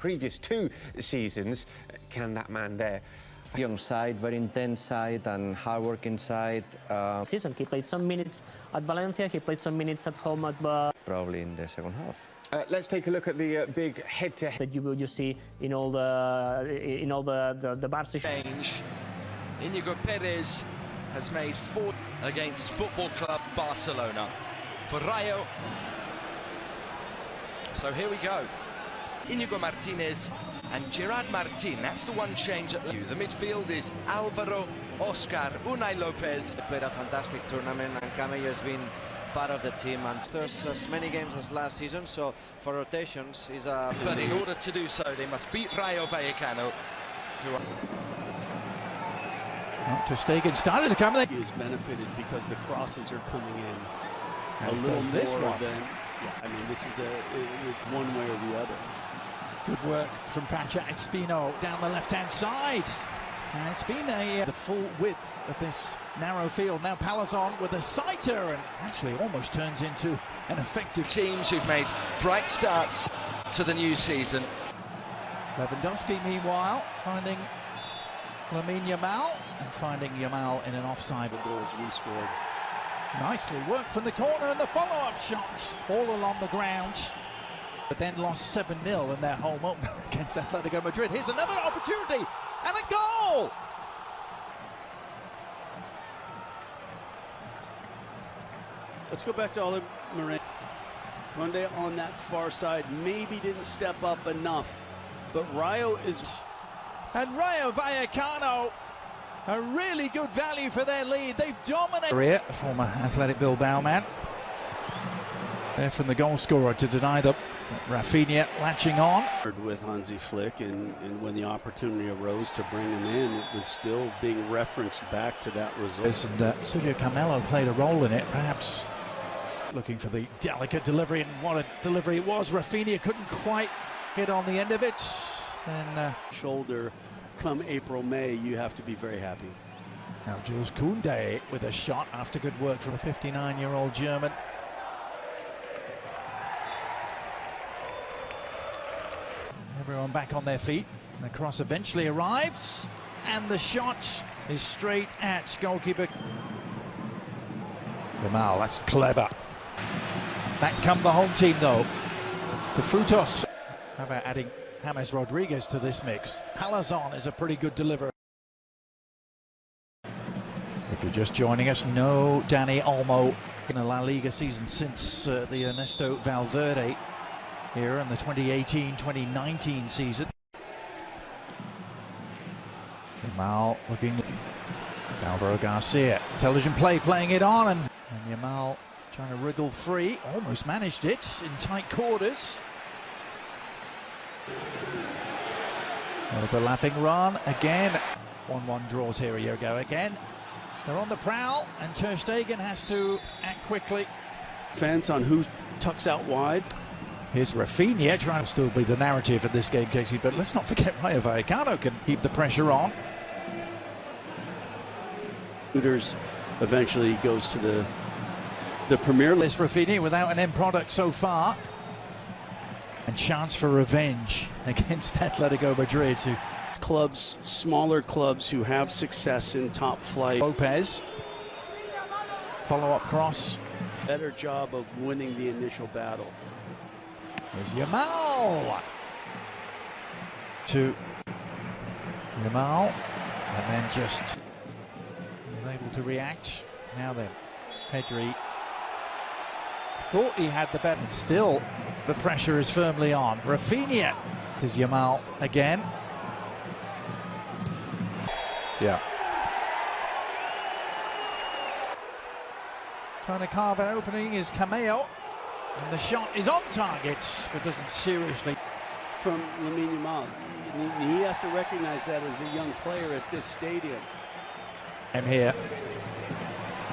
previous 2 seasons. Can that man there? Young side, very intense side and hard-working side. Season he played some minutes at Valencia. He played some minutes at home at Probably in the second half. Let's take a look at the big head-to-head that you see in all the Barca change. Inigo Perez has made 4 against Football Club Barcelona for Rayo. So here we go. Inigo Martinez and Gerard Martin. That's the one change at the midfield is Alvaro, Oscar, Unai Lopez. They played a fantastic tournament and Camello has been part of the team and there's as many games as last season, so for rotations is a... But in order to do so, they must beat Rayo Vallecano, who are... Ter Stegen started to come. He has benefited because the crosses are coming in As a little does this more one. than... Yeah, I mean, this is it's one way or the other. Good work from Pacha Espino down the left-hand side. And it's been the full width of this narrow field. Now Palazon with a sighter and actually almost turns into an effective teams who've made bright starts to the new season. Lewandowski, meanwhile, finding Lamine Yamal and finding Yamal in an offside. The goals we scored. Nicely worked from the corner and the follow-up shot all along the ground. But then lost 7-0 in their home opener against Atletico Madrid. Here's another opportunity and a goal! Let's go back to Oliver Moran. Conde on that far side maybe didn't step up enough, but Rayo is... And Rayo Vallecano, a really good value for their lead. They've dominated. A former Athletic Bilbao man. There from the goal scorer to deny them. Rafinha latching on. With Hansi Flick, and when the opportunity arose to bring him in, it was still being referenced back to that result. And Sergio Camelo played a role in it, perhaps looking for the delicate delivery, and what a delivery it was. Rafinha couldn't quite get on the end of it. Then shoulder come April, May, you have to be very happy. now Jules Koundé with a shot after good work from a 59-year-old German. Everyone back on their feet. The cross eventually arrives, and the shot is straight at goalkeeper. Yamal, that's clever. Back come the home team though, to Frutos. How about adding James Rodriguez to this mix? Palazon is a pretty good deliverer. If you're just joining us, no Dani Olmo in a La Liga season since the Ernesto Valverde here in the 2018-2019 season. Yamal looking. It's Alvaro Garcia. Intelligent play, playing it on, and Yamal trying to wriggle free. Almost managed it in tight quarters. Overlapping run again. 1-1 draws here a year ago again. They're on the prowl, and Ter Stegen has to act quickly. Fence on who tucks out wide. Here's Rafinha trying to still be the narrative in this game, Casey, but let's not forget Rayo Vallecano can keep the pressure on. Hooters eventually goes to the Premier League. This Rafinha without an end product so far. And chance for revenge against Atletico Madrid. Clubs, smaller clubs who have success in top flight. Lopez. Follow-up cross. Better job of winning the initial battle. There's Yamal. To Yamal. And then just was able to react. Now then, Pedri thought he had the better. Still, the pressure is firmly on. Rafinha. There's Yamal again. Yeah. Trying to carve an opening is Cameo. And the shot is on target, but doesn't seriously. From Lamine Yamal. He has to recognize that as a young player at this stadium. I'm here.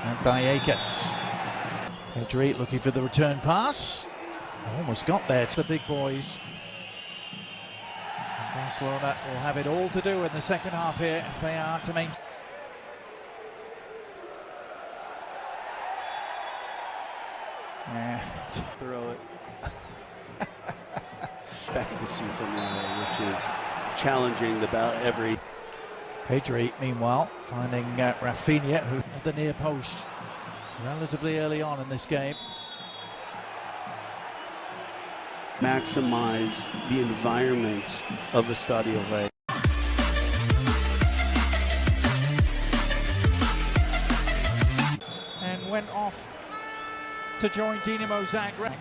And Vallecas. Pedri looking for the return pass. Almost got there to the big boys. And Barcelona will have it all to do in the second half here if they are to maintain. Throw it. expect to see from Rayo, which is challenging about every. Pedri, meanwhile, finding Rafinha, who at the near post relatively early on in this game. Maximize the environment of Estadio de Vallecas. And went off to join Dinamo Zagreb.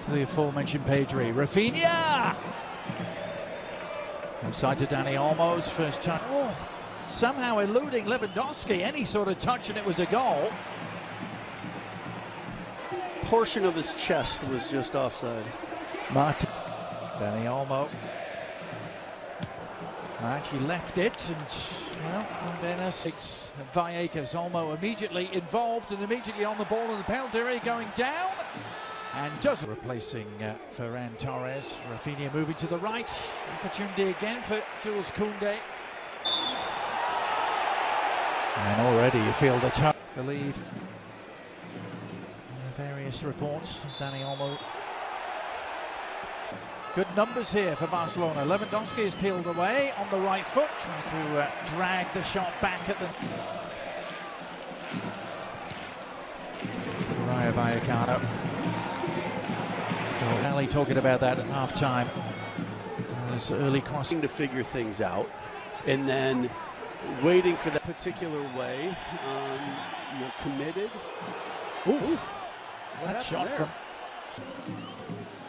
To the aforementioned Pedri. Rafinha! Inside to Dani Olmo's first touch. Oh, somehow eluding Lewandowski. Any sort of touch and it was a goal. Portion of his chest was just offside. Martin. Dani Olmo. He left it and, well, Condena 6. Vallecas, Olmo immediately involved and immediately on the ball and the penalty area going down. And does replacing Ferran Torres. Rafinha moving to the right. Opportunity again for Jules Koundé. And already you feel the touch. Believe various reports. Dani Olmo. Good numbers here for Barcelona. Lewandowski is peeled away on the right foot, trying to drag the shot back at the Rayo Vallecano. Ali talking about that at half-time. There's early crossing to figure things out, and then waiting for that particular way. You're committed. Ooh, that shot from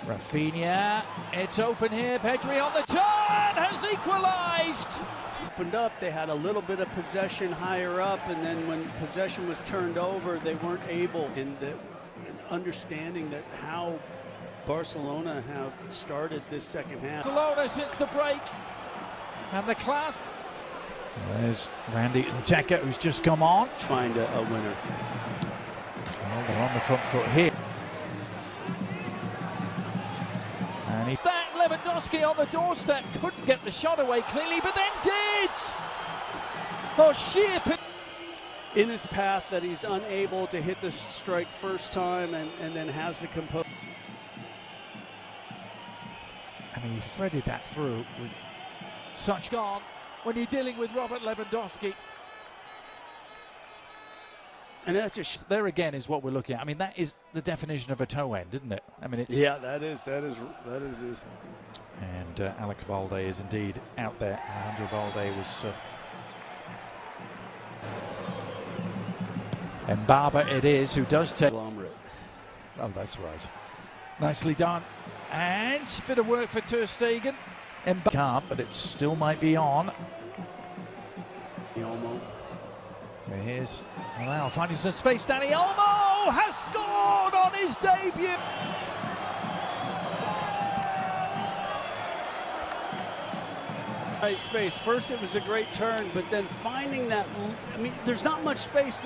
Rafinha. It's open here. Pedri on the turn has equalised. Opened up. They had a little bit of possession higher up, and then when possession was turned over, they weren't able. And understanding that how Barcelona have started this second half. Barcelona since the break, and the class. There's Randy Nteka, who's just come on. Find a winner. Well, they're on the front foot here. And he's that Lewandowski on the doorstep. Couldn't get the shot away clearly, but then did. Oh, sheer. In his path that he's unable to hit the strike first time and then has the composure. I mean, he threaded that through with such gone when you're dealing with Robert Lewandowski. And that's just there again is what we're looking at. I mean, that is the definition of a toe end, isn't it? I mean, it's that is his. And Alex Balde is indeed out there. Alejandro Balde was. And Barber it is who does take. Oh, that's right. Nicely done. And a bit of work for Ter Stegen. And can't, but it still might be on. Olmo. Here's Malal finding some space. Dani Olmo has scored on his debut. Space. First, it was a great turn, but then finding that. I mean, there's not much space.